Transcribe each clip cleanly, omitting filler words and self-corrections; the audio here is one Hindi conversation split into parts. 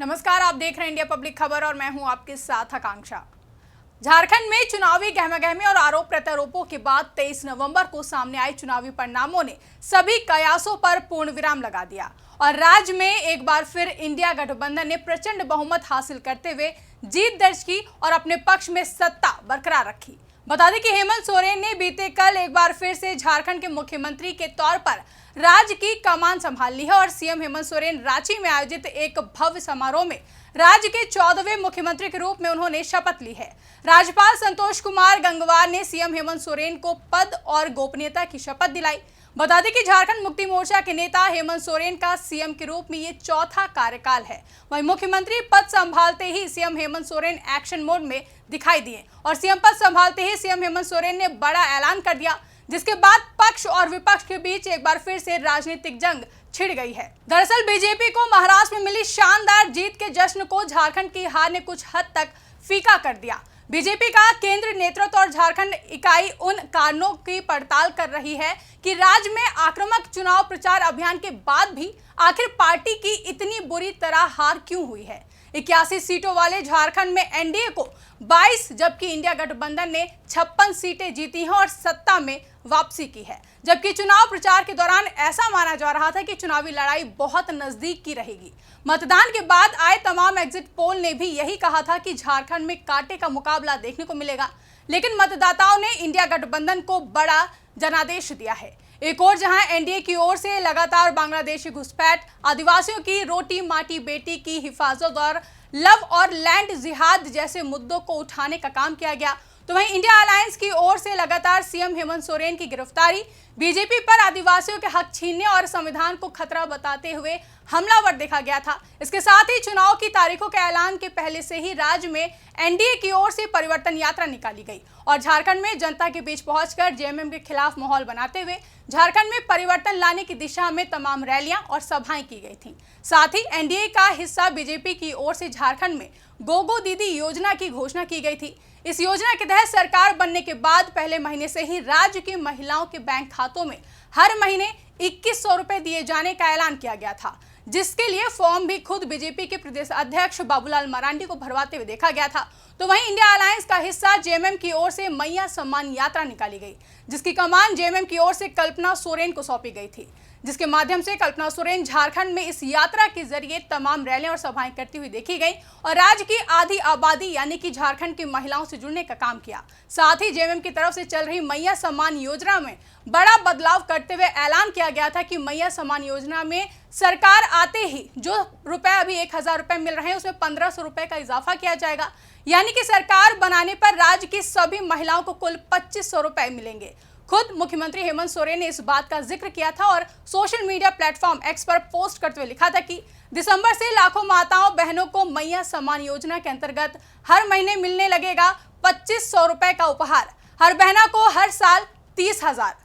नमस्कार, आप देख रहे हैं इंडिया पब्लिक खबर और मैं हूं आपके साथ आकांक्षा। झारखंड में चुनावी गहमागहमी और आरोप प्रत्यारोपों के बाद 23 नवंबर को सामने आए चुनावी परिणामों ने सभी कयासों पर पूर्ण विराम लगा दिया और राज्य में एक बार फिर इंडिया गठबंधन ने प्रचंड बहुमत हासिल करते हुए जीत दर्ज की और अपने पक्ष में सत्ता बरकरार रखी। बता दें कि हेमंत सोरेन ने बीते कल एक बार फिर से झारखंड के मुख्यमंत्री के तौर पर राज्य की कमान संभाल ली है और सीएम हेमंत सोरेन रांची में आयोजित एक भव्य समारोह में राज्य के 14वें मुख्यमंत्री के रूप में उन्होंने शपथ ली है। राज्यपाल संतोष कुमार गंगवार ने सीएम हेमंत सोरेन को पद और गोपनीयता की शपथ दिलाई। बता दें कि झारखंड मुक्ति मोर्चा के नेता हेमंत सोरेन का सीएम के रूप में ये चौथा कार्यकाल है। वहीं मुख्यमंत्री पद संभालते ही CM Hemant Soren action mode में दिखाई दिए और सीएम पद संभालते ही सीएम हेमंत सोरेन ने बड़ा ऐलान कर दिया, जिसके बाद पक्ष और विपक्ष के बीच एक बार फिर से राजनीतिक जंग छिड़ गई है। दरअसल बीजेपी को महाराष्ट्र में मिली शानदार जीत के जश्न को झारखंड की हार ने कुछ हद तक फीका कर दिया। बीजेपी का केंद्रीय नेतृत्व और झारखंड इकाई उन कारणों की पड़ताल कर रही है कि राज्य में आक्रामक चुनाव प्रचार अभियान के बाद भी आखिर पार्टी की इतनी बुरी तरह हार क्यों हुई है। 81 सीटों वाले झारखंड में एनडीए को 22 जबकि इंडिया गठबंधन ने 56 सीटें जीती हैं और सत्ता में वापसी की है। जबकि चुनाव प्रचार के दौरान ऐसा माना जा रहा था कि चुनावी लड़ाई बहुत नजदीक की रहेगी। मतदान के बाद आए तमाम एग्जिट पोल ने भी यही कहा था कि झारखंड में कांटे का मुकाबला देखने को मिलेगा, लेकिन मतदाताओं ने इंडिया गठबंधन को बड़ा जनादेश दिया है। एक और जहां एनडीए की ओर से लगातार बांग्लादेशी घुसपैठ, आदिवासियों की रोटी माटी बेटी की हिफाजत और लव और लैंड जिहाद जैसे मुद्दों को उठाने का काम किया गया, तो वहीं इंडिया अलायंस की ओर से लगातार सीएम हेमंत सोरेन की गिरफ्तारी, बीजेपी पर आदिवासियों के हक छीनने और संविधान को खतरा बताते हुए हमलावर देखा गया था। इसके साथ ही चुनाव की तारीखों के ऐलान के पहले से ही राज्य में एनडीए की ओर से परिवर्तन यात्रा निकाली गई और झारखंड में जनता के बीच पहुंचकर जेएमएम के खिलाफ माहौल बनाते हुए झारखंड में परिवर्तन लाने की दिशा में तमाम रैलियां और सभाएं की गई थी। साथ ही एनडीए का हिस्सा बीजेपी की ओर से झारखंड में गोगो दीदी योजना की घोषणा की गई थी। इस योजना के तहत सरकार बनने के बाद पहले महीने से ही राज्य की महिलाओं के बैंक खातों में हर महीने 2100 रुपए दिए जाने का ऐलान किया गया था, जिसके लिए फॉर्म भी खुद बीजेपी के प्रदेश अध्यक्ष बाबूलाल मरांडी को भरवाते हुए देखा गया था। तो वहीं इंडिया अलायंस का हिस्सा जेएमएम की ओर से मैया सम्मान यात्रा निकाली गई, जिसकी कमान जेएमएम की ओर से कल्पना सोरेन को सौंपी गई थी, जिसके माध्यम से कल्पना सोरेन झारखंड में इस यात्रा के जरिए तमाम रैलियां और सभाएं करती हुई देखी गई और राज्य की आधी आबादी यानी कि झारखंड की महिलाओं से जुड़ने का काम किया। साथ ही जेएमएम की तरफ से चल रही मैया सम्मान योजना में बड़ा बदलाव करते हुए ऐलान किया गया था कि मैया सम्मान योजना में सरकार आते ही जो रुपए अभी 1000 रुपए मिल रहे हैं उसमें 1500 रुपए का इजाफा किया जाएगा, यानी कि सरकार बनाने पर राज्य की सभी महिलाओं को कुल 2500 रुपए मिलेंगे। खुद मुख्यमंत्री हेमंत सोरेन ने इस बात का जिक्र किया था और सोशल मीडिया प्लेटफॉर्म एक्स पर पोस्ट करते हुए लिखा था कि दिसंबर से लाखों माताओं बहनों को मैया सम्मान योजना के अंतर्गत हर महीने मिलने लगेगा 2500 रुपए का उपहार, हर बहना को हर साल 30,000।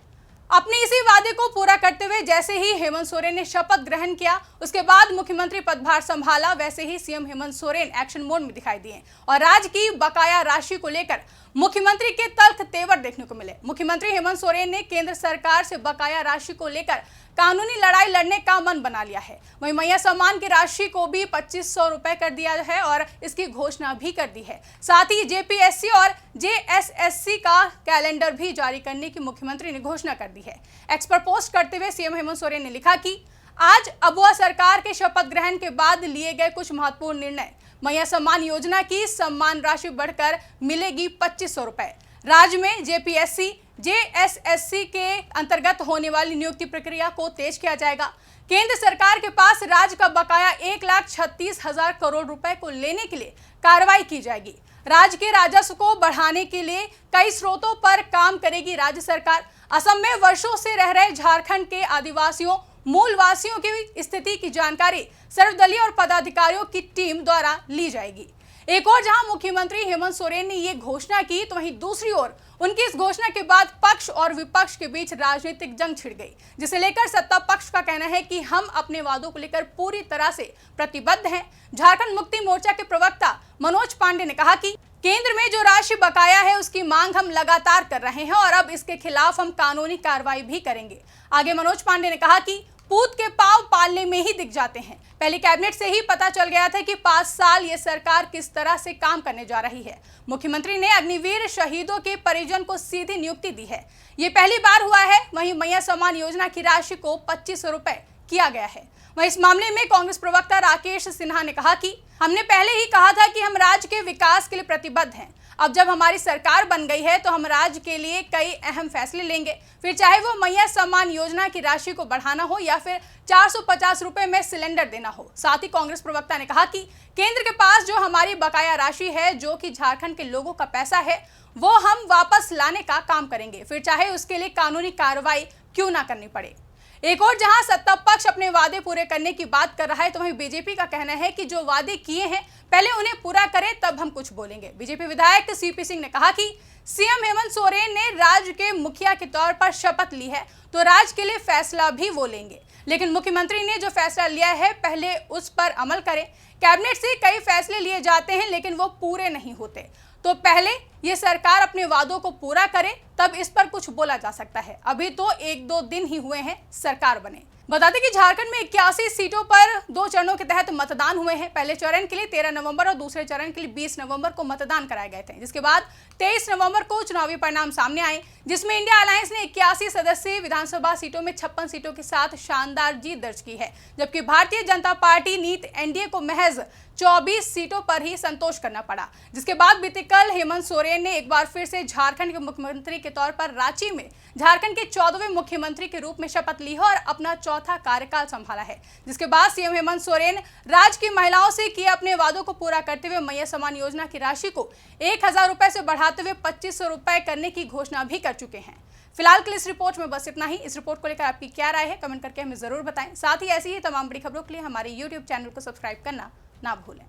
अपने इसी वादे को पूरा करते हुए जैसे ही हेमंत सोरेन ने शपथ ग्रहण किया, उसके बाद मुख्यमंत्री पदभार संभाला, वैसे ही CM Hemant Soren action mode में दिखाई दिए और राज्य की बकाया राशि को लेकर मुख्यमंत्री के तल्ख तेवर देखने को मिले। मुख्यमंत्री हेमंत सोरेन ने केंद्र सरकार से बकाया राशि को लेकर कानूनी लड़ाई लड़ने का मन बना लिया है। वहीं मैया सम्मान की राशि को भी 2500 रुपए कर दिया है और इसकी घोषणा भी कर दी है। साथ ही जेपीएससी और जेएसएससी का कैलेंडर भी जारी करने की मुख्यमंत्री ने घोषणा कर दी है। एक्स पर पोस्ट करते हुए सीएम हेमंत सोरेन ने लिखा कि आज अबुआ सरकार के शपथ ग्रहण के बाद लिए गए कुछ महत्वपूर्ण निर्णय। मैया सम्मान योजना की सम्मान राशि बढ़कर मिलेगी 2500 रुपए। राज्य में जेपीएससी जेएसएससी के अंतर्गत होने वाली नियुक्ति प्रक्रिया को तेज किया जाएगा। केंद्र सरकार के पास राज्य का बकाया 1,36,000 करोड़ रुपए को लेने के लिए कार्रवाई की जाएगी। राज्य के राजस्व को बढ़ाने के लिए कई स्रोतों पर काम करेगी राज्य सरकार। असम में वर्षों से रह रहे झारखंड के आदिवासियों मूलवासियों की स्थिति की जानकारी सर्वदलीय और पदाधिकारियों की टीम द्वारा ली जाएगी। एक और जहां मुख्यमंत्री हेमंत सोरेन ने ये घोषणा की, तो वहीं दूसरी ओर उनकी इस घोषणा के बाद पक्ष और विपक्ष के बीच राजनीतिक जंग छिड़ गई, जिसे लेकर सत्ता पक्ष का कहना है कि हम अपने वादों को लेकर पूरी तरह से प्रतिबद्ध हैं। झारखंड मुक्ति मोर्चा के प्रवक्ता मनोज पांडे ने कहा कि केंद्र में जो राशि बकाया है उसकी मांग हम लगातार कर रहे हैं और अब इसके खिलाफ हम कानूनी कार्रवाई भी करेंगे। आगे मनोज पांडे ने कहा कि पूत के पांव पालने में ही दिख जाते हैं। पहले कैबिनेट से ही पता चल गया था कि 5 साल ये सरकार किस तरह से काम करने जा रही है। मुख्यमंत्री ने अग्निवीर शहीदों के परिजन को सीधी नियुक्ति दी है। ये पहली बार हुआ है। वहीं मैया सम्मान योजना की राशि को 2500 रुपए किया गया है। वहीं इस मामले में कांग्रेस प्रवक्ता राकेश सिन्हा ने कहा कि हमने पहले ही कहा था कि हम राज्य के विकास के लिए प्रतिबद्ध हैं। अब जब हमारी सरकार बन गई है तो हम राज्य के लिए कई अहम फैसले लेंगे, फिर चाहे वो मैया सम्मान योजना की राशि को बढ़ाना हो या फिर 450 रुपए में सिलेंडर देना हो। साथ ही कांग्रेस प्रवक्ता ने कहा कि केंद्र के पास जो हमारी बकाया राशि है, जो कि झारखंड के लोगों का पैसा है, वो हम वापस लाने का काम करेंगे, फिर चाहे उसके लिए कानूनी कार्रवाई क्यों ना करनी पड़े। एक और जहां सत्ता पक्ष अपने वादे पूरे करने की बात कर रहा है, तो वहीं बीजेपी का कहना है कि जो वादे किए हैं पहले उन्हें पूरा करें, तब हम कुछ बोलेंगे। बीजेपी विधायक सीपी सिंह ने कहा कि सीएम हेमंत सोरेन ने राज्य के मुखिया के तौर पर शपथ ली है तो राज्य के लिए फैसला भी वो लेंगे, लेकिन मुख्यमंत्री ने जो फैसला लिया है पहले उस पर अमल करें। कैबिनेट से कई फैसले लिए जाते हैं लेकिन वो पूरे नहीं होते, तो पहले ये सरकार अपने वादों को पूरा करे, तब इस पर कुछ बोला जा सकता है। अभी तो 1-2 दिन ही हुए हैं सरकार बने। बता दें कि झारखंड में 81 सीटों पर 2 चरणों के तहत मतदान हुए हैं। पहले चरण के लिए 13 नवंबर और दूसरे चरण के लिए 20 नवंबर को मतदान कराए गए थे, जिसके बाद 23 नवंबर को चुनावी परिणाम सामने आए, जिसमें इंडिया अलायंस ने 81 सदस्यीय विधानसभा सीटों में 56 सीटों के साथ शानदार जीत दर्ज की है, जबकि भारतीय जनता पार्टी नीत एनडीए को महज 24 सीटों पर ही संतोष करना पड़ा। जिसके बाद बीते कल हेमंत सोरेन ने एक बार फिर से झारखंड के मुख्यमंत्री के तौर पर रांची में झारखंड के 14वें मुख्यमंत्री के रूप में शपथ ली है और अपना चौथा कार्यकाल संभाला है। जिसके बाद सीएम हेमंत सोरेन राज्य की महिलाओं से किए अपने वादों को पूरा करते हुए मैया सम्मान योजना की राशि को 1000 रुपए से बढ़ाते हुए 2500 रुपए करने की घोषणा भी कर चुके हैं। फिलहाल के लिए इस रिपोर्ट में बस इतना ही। इस रिपोर्ट को लेकर आपकी क्या राय है, कमेंट करके हमें जरूर बताएं। साथ ही ऐसी ही तमाम बड़ी खबरों के लिए हमारे YouTube चैनल को सब्सक्राइब करना ना भूलें।